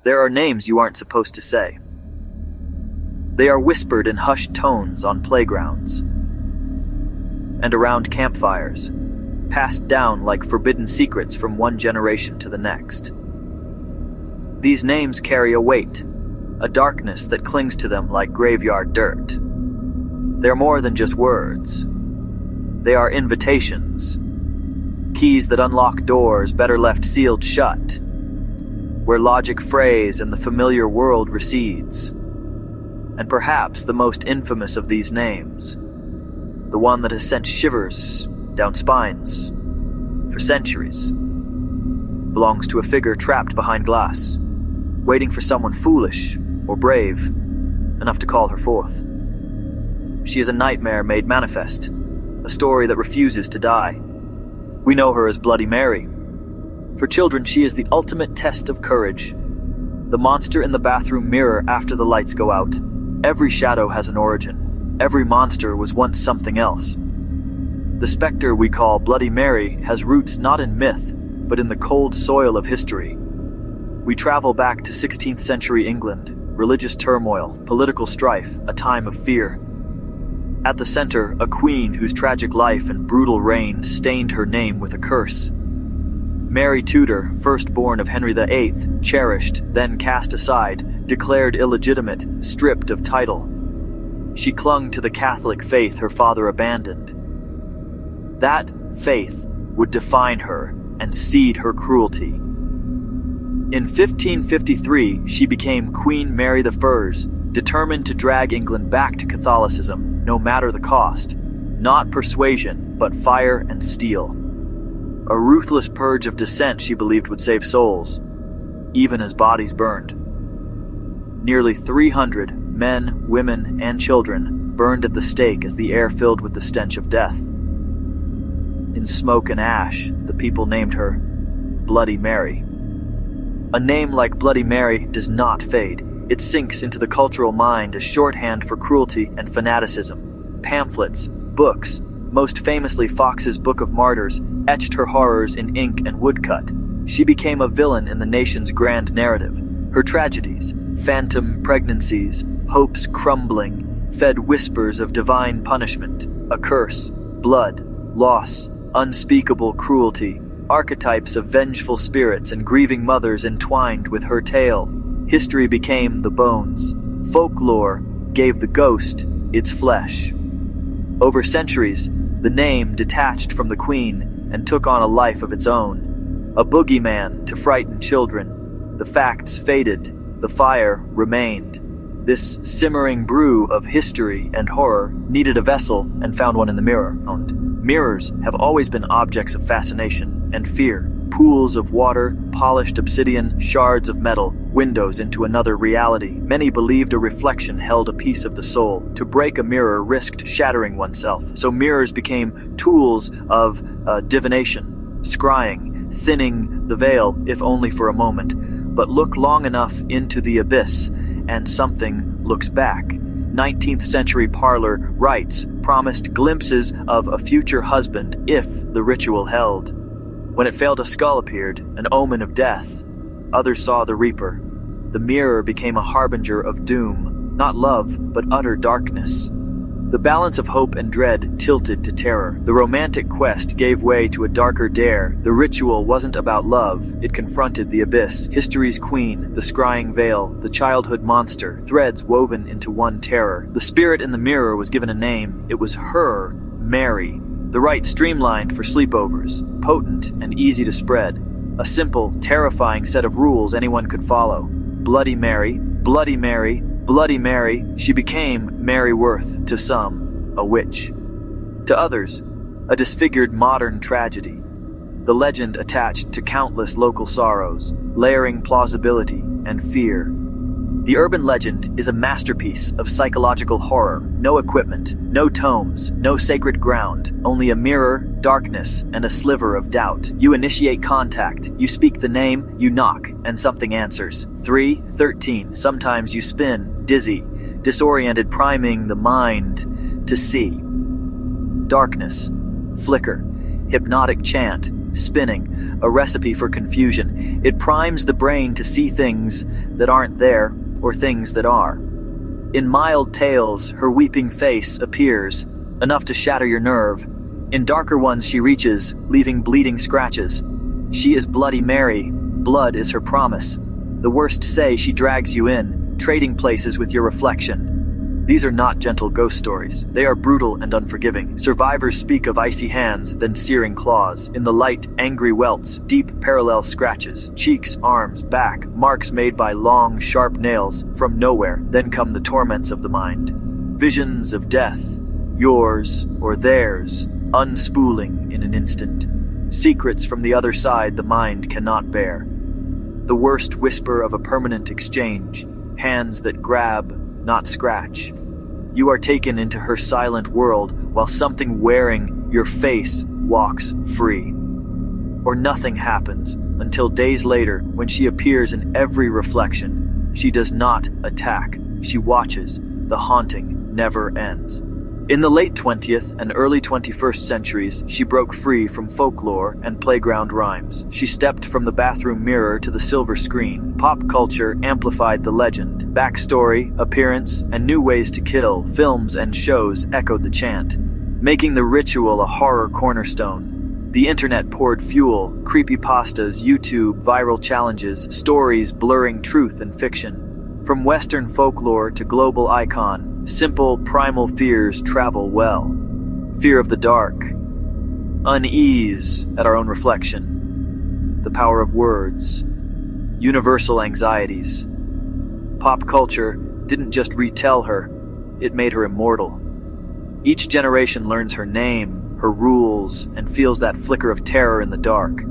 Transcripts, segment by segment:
There are names you aren't supposed to say. They are whispered in hushed tones on playgrounds and around campfires, passed down like forbidden secrets from one generation to the next. These names carry a weight, a darkness that clings to them like graveyard dirt. They're more than just words. They are invitations, keys that unlock doors better left sealed shut, where logic frays and the familiar world recedes. And perhaps the most infamous of these names, the one that has sent shivers down spines for centuries, belongs to a figure trapped behind glass, waiting for someone foolish or brave enough to call her forth. She is a nightmare made manifest, a story that refuses to die. We know her as Bloody Mary. For children, she is the ultimate test of courage, the monster in the bathroom mirror after the lights go out. Every shadow has an origin. Every monster was once something else. The specter we call Bloody Mary has roots not in myth, but in the cold soil of history. We travel back to 16th century England, religious turmoil, political strife, a time of fear. At the center, a queen whose tragic life and brutal reign stained her name with a curse. Mary Tudor, firstborn of Henry VIII, cherished, then cast aside, declared illegitimate, stripped of title. She clung to the Catholic faith her father abandoned. That faith would define her and seed her cruelty. In 1553, she became Queen Mary I, determined to drag England back to Catholicism, no matter the cost. Not persuasion, but fire and steel. A ruthless purge of dissent she believed would save souls, even as bodies burned. Nearly 300 men, women, and children burned at the stake as the air filled with the stench of death. In smoke and ash, the people named her Bloody Mary. A name like Bloody Mary does not fade. It sinks into the cultural mind as shorthand for cruelty and fanaticism. Pamphlets, books, most famously Fox's Book of Martyrs, etched her horrors in ink and woodcut. She became a villain in the nation's grand narrative. Her tragedies, phantom pregnancies, hopes crumbling, fed whispers of divine punishment, a curse, blood, loss, unspeakable cruelty, archetypes of vengeful spirits and grieving mothers entwined with her tale. History became the bones. Folklore gave the ghost its flesh. Over centuries, the name detached from the queen and took on a life of its own. A boogeyman to frighten children. The facts faded, the fire remained. This simmering brew of history and horror needed a vessel and found one in the mirror. Mirrors have always been objects of fascination and fear. Pools of water, polished obsidian, shards of metal, windows into another reality. Many believed a reflection held a piece of the soul. To break a mirror risked shattering oneself. So mirrors became tools of divination, scrying, thinning the veil, if only for a moment. But look long enough into the abyss, and something looks back. 19th century parlor rites promised glimpses of a future husband if the ritual held. When it failed, a skull appeared, an omen of death. Others saw the reaper. The mirror became a harbinger of doom, not love, but utter darkness. The balance of hope and dread tilted to terror. The romantic quest gave way to a darker dare. The ritual wasn't about love. It confronted the abyss. History's queen, the scrying veil, the childhood monster, threads woven into one terror. The spirit in the mirror was given a name. It was her, Mary. The rite streamlined for sleepovers, potent and easy to spread. A simple, terrifying set of rules anyone could follow. Bloody Mary, Bloody Mary, Bloody Mary, she became Mary Worth to some, a witch. To others, a disfigured modern tragedy. The legend attached to countless local sorrows, layering plausibility and fear. The urban legend is a masterpiece of psychological horror. No equipment, no tomes, no sacred ground, only a mirror, darkness, and a sliver of doubt. You initiate contact, you speak the name, you knock, and something answers. 3, 13, sometimes you spin, dizzy, disoriented, priming the mind to see. Darkness, flicker, hypnotic chant, spinning, a recipe for confusion. It primes the brain to see things that aren't there or things that are. In mild tales, her weeping face appears, enough to shatter your nerve. In darker ones, she reaches, leaving bleeding scratches. She is Bloody Mary. Blood is her promise. The worst say she drags you in, trading places with your reflection. These are not gentle ghost stories. They are brutal and unforgiving. Survivors speak of icy hands, then searing claws. In the light, angry welts, deep parallel scratches, cheeks, arms, back, marks made by long, sharp nails. From nowhere, then come the torments of the mind. Visions of death, yours or theirs, unspooling in an instant. Secrets from the other side the mind cannot bear. The worst whisper of a permanent exchange, hands that grab, not scratch. You are taken into her silent world while something wearing your face walks free. Or nothing happens until days later when she appears in every reflection. She does not attack. She watches. The haunting never ends. In the late 20th and early 21st centuries, she broke free from folklore and playground rhymes. She stepped from the bathroom mirror to the silver screen. Pop culture amplified the legend. Backstory, appearance, and new ways to kill, films and shows echoed the chant, making the ritual a horror cornerstone. The internet poured fuel, creepypastas, YouTube, viral challenges, stories blurring truth and fiction. From Western folklore to global icon, simple, primal fears travel well. Fear of the dark, unease at our own reflection, the power of words, universal anxieties. Pop culture didn't just retell her, it made her immortal. Each generation learns her name, her rules, and feels that flicker of terror in the dark.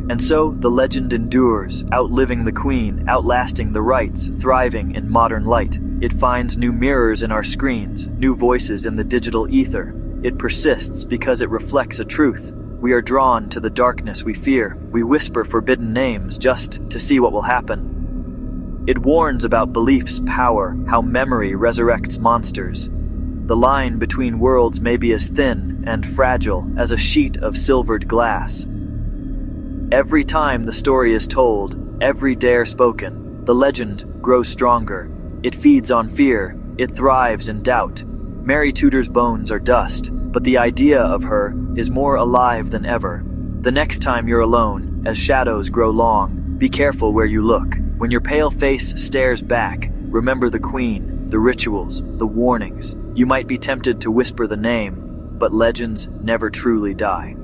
And so, the legend endures, outliving the queen, outlasting the rights, thriving in modern light. It finds new mirrors in our screens, new voices in the digital ether. It persists because it reflects a truth. We are drawn to the darkness we fear. We whisper forbidden names just to see what will happen. It warns about belief's power, how memory resurrects monsters. The line between worlds may be as thin and fragile as a sheet of silvered glass. Every time the story is told, every dare spoken, the legend grows stronger. It feeds on fear, it thrives in doubt. Mary Tudor's bones are dust, but the idea of her is more alive than ever. The next time you're alone, as shadows grow long, be careful where you look. When your pale face stares back, remember the queen, the rituals, the warnings. You might be tempted to whisper the name, but legends never truly die.